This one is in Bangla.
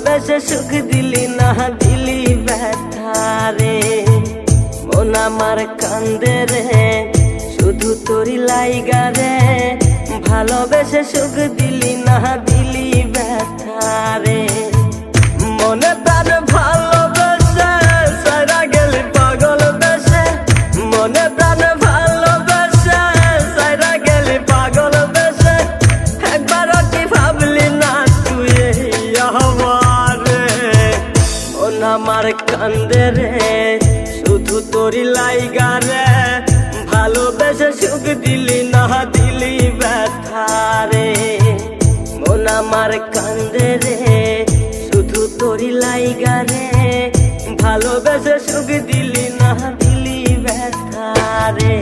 বেশে সুখ দিলি না দিলি ব্যথা রে। মন আমার কান্দে রে শুধু তোরি লাইগা রে, ভালোবেসে সুখ দিলি না দিলি ব্যথা রে। মনে প্রাণ ভালোবেসে সারা গেলি পাগল বেশে, মনে প্রাণ ভালোবেসে সারা গেলি পাগল বেশে। একবারও কি ভাবলি না তুই আমারে? মন আমার কান্দে রে শুধু তোরি লাইগা রে, ভালোবেসে সুখ দিলি না দিলি ব্যথা রে। মন আমার কান্দে রে শুধু তোরি লাইগা রে, ভালোবেসে সুখ দিলি না দিলি ব্যথা রে।